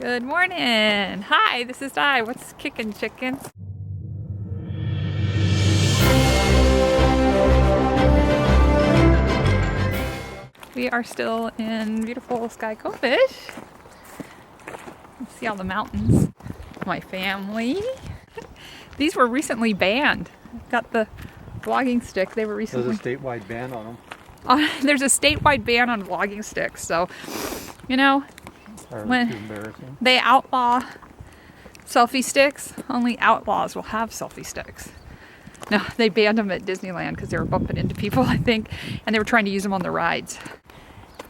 Good morning. Hi, this is Di. What's kicking, chicken? We are still in beautiful Skycofish. See all the mountains. My family. These were recently banned. Got the vlogging stick. They were recently. There's a statewide ban on them. There's a statewide ban on vlogging sticks. So, you know, when they outlaw selfie sticks, only outlaws will have selfie sticks. No, they banned them at Disneyland because they were bumping into people, I think, and they were trying to use them on the rides.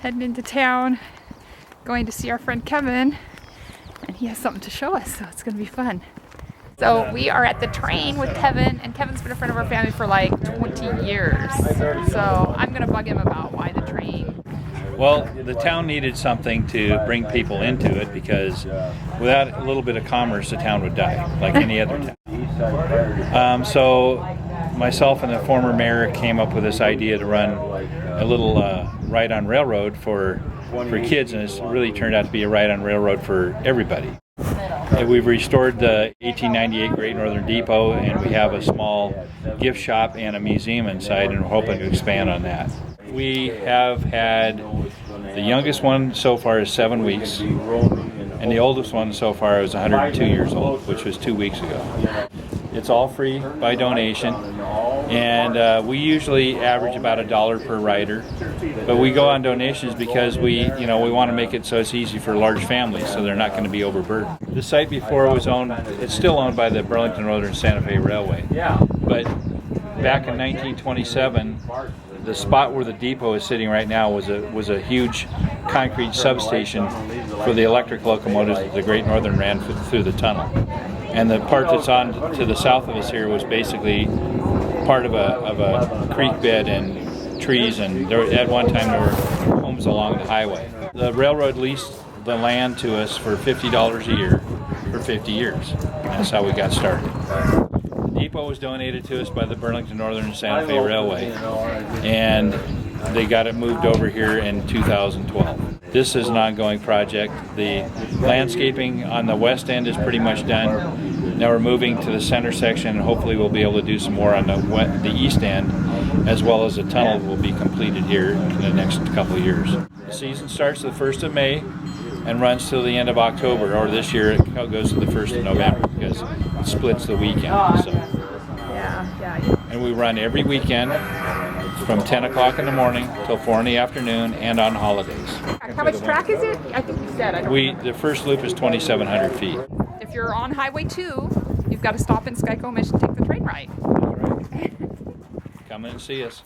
Heading into town, going to see our friend Kevin, and he has something to show us, so it's going to be fun. So we are at the train with Kevin, and Kevin's been a friend of our family for like 20 years. So I'm going to bug him about why the train. Well, the town needed something to bring people into it because without a little bit of commerce, the town would die, like any other town. So myself and the former mayor came up with this idea to run a little ride on railroad for kids, and it's really turned out to be a ride on railroad for everybody. And we've restored the 1898 Great Northern Depot, and we have a small gift shop and a museum inside, and we're hoping to expand on that. We have had, the youngest one so far is 7 weeks, and the oldest one so far is 102 years old, which was 2 weeks ago. It's all free by donation, and we usually average about $1 per rider, but we go on donations because we want to make it so it's easy for large families, so they're not going to be overburdened. The site before was owned, it's still owned by the Burlington Northern Santa Fe Railway, but back in 1927, the spot where the depot is sitting right now was a huge concrete substation for the electric locomotives that the Great Northern ran through the tunnel. And the part that's on to the south of us here was basically part of a creek bed and trees, and at one time there were homes along the highway. The railroad leased the land to us for $50 a year for 50 years. That's how we got started. The depot was donated to us by the Burlington Northern and Santa Fe Railway, and they got it moved over here in 2012. This is an ongoing project. The landscaping on the west end is pretty much done. Now we're moving to the center section, and hopefully we'll be able to do some more on the east end, as well as the tunnel will be completed here in the next couple of years. The season starts the 1st of May and runs till the end of October, or this year it goes to the 1st of November because it splits the weekend. So. Yeah. And we run every weekend from 10 o'clock in the morning till 4 in the afternoon and on holidays. How much track is it? I think you said. The first loop is 2,700 feet. If you're on Highway 2, you've got to stop in Skycofish and take the train ride. All right. Come in and see us.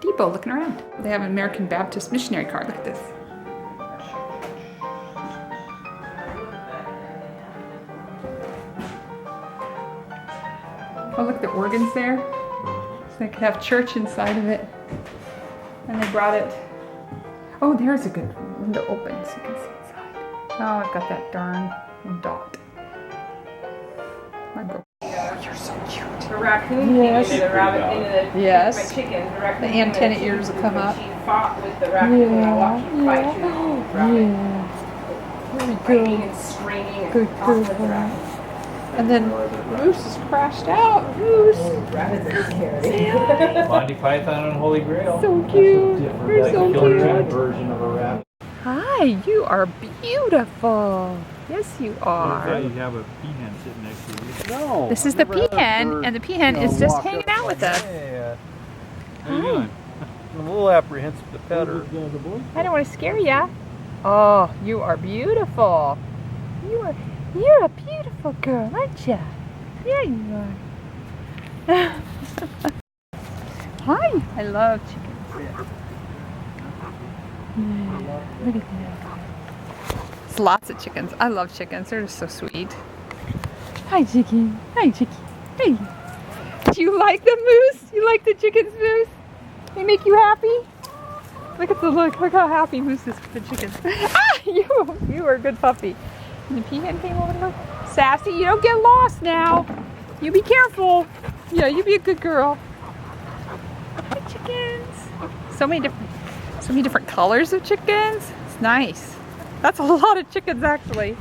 depot looking around. They have an American Baptist missionary card. Look at this. Oh, look, the organ's there. So they could have church inside of it. And they brought it. Oh, there's a good window open so you can see inside. Oh, I've got that darn dot. My broke. Oh, you're so cute. The raccoon yes. came into the rabbit into the yes. my chicken. The raccoon the antenna ears will come up. She fought with the raccoon and I watched her fight through the rabbit. Yeah. Very Fighting good. and screaming Good and fought with the girl. rabbit. And then Moose is crashed out. Moose. Rabbits are scary. Monty Python and Holy Grail. So cute. You're so cute. Version of a rabbit. Hi, you are beautiful. Yes, you are. You have a peahen sitting next to you. No. This is the peahen, and the peahen is just hanging out with us. Yeah. How you doing? I'm a little apprehensive to pet her. I don't want to scare ya. Oh, you are beautiful. You're a beautiful girl, aren't you? Yeah, you are. Hi. I love chickens. Yeah, look at that. There's lots of chickens. I love chickens. They're just so sweet. Hi, chicken. Hi, chicken. Hey. Do you like the moose? You like the chickens, Moose? They make you happy? Look at the look. Look how happy Moose is with the chickens. Ah, you are a good puppy. And the peahen came over to her. Sassy, you don't get lost now. You be careful. Yeah, you be a good girl. Hi, chickens. So many different colors of chickens. It's nice. That's a lot of chickens, actually.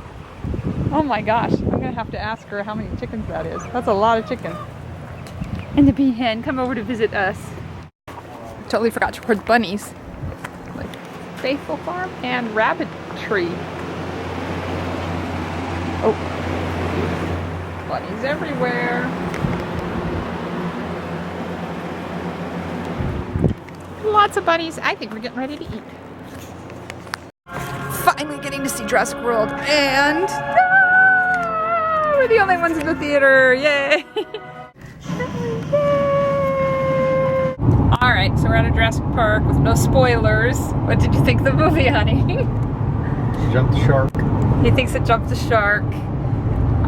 Oh my gosh, I'm gonna have to ask her how many chickens that is. That's a lot of chickens. And the peahen come over to visit us. Totally forgot to record the bunnies. Like Faithful Farm and Rabbit Tree. Oh, bunnies everywhere. Lots of bunnies. I think we're getting ready to eat. Finally getting to see Jurassic World, and we're the only ones in the theater. Yay! All right, so we're at a Jurassic Park with no spoilers. What did you think of the movie, honey? Jumped the shark. He thinks it jumped the shark.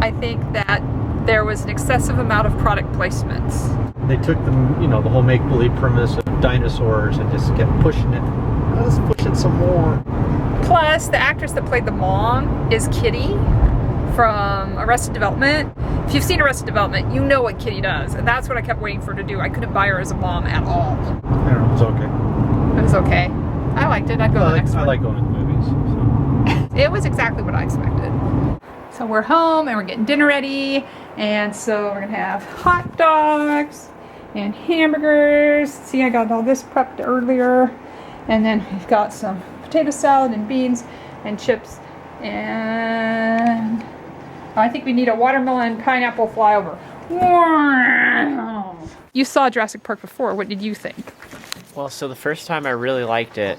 I think that there was an excessive amount of product placements. They took the whole make-believe premise of dinosaurs and just kept pushing it. Let's push it some more. Plus, the actress that played the mom is Kitty from Arrested Development. If you've seen Arrested Development, you know what Kitty does, and that's what I kept waiting for her to do. I couldn't buy her as a mom at all. I don't know, it was okay. It was okay. I liked it. I'd go to the next one. I like going to the movies. So. It was exactly what I expected. So we're home and we're getting dinner ready, and so we're gonna have hot dogs and hamburgers. See, I got all this prepped earlier, and then we've got some potato salad and beans and chips, and I think we need a watermelon pineapple flyover. You saw Jurassic Park before. What did you think? Well, so the first time I really liked it,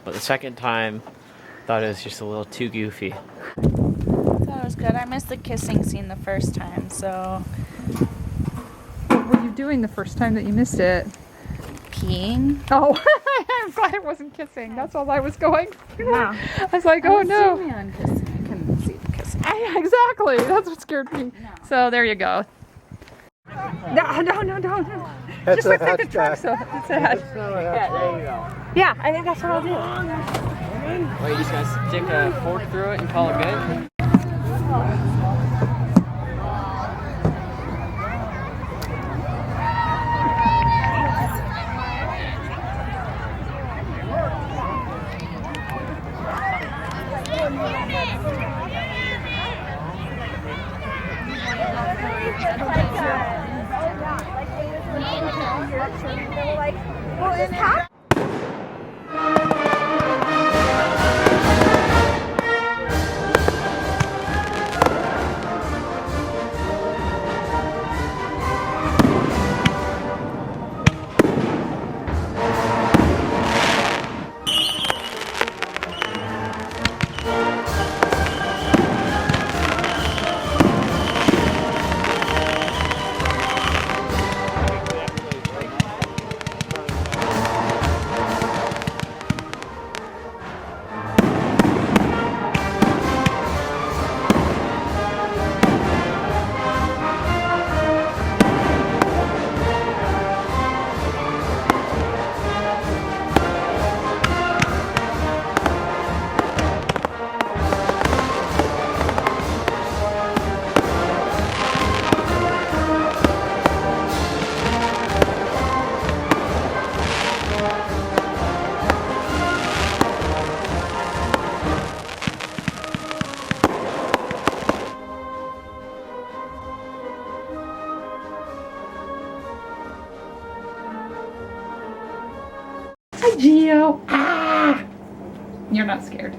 but the second time I thought it was just a little too goofy. I thought it was good. I missed the kissing scene the first time, so... What were you doing the first time that you missed it? Peeing? Oh, I'm glad it wasn't kissing. That's all I was going. Yeah. I was like, oh no. On kissing. I couldn't see the kissing. Exactly. That's what scared me. No. So there you go. No. That's Just a looks like the hatchback. truck, so it's a hatch. Yeah, there you go. Yeah, I think that's what I'll do. Wait, you just gonna stick a fork through it and call it good? not scared.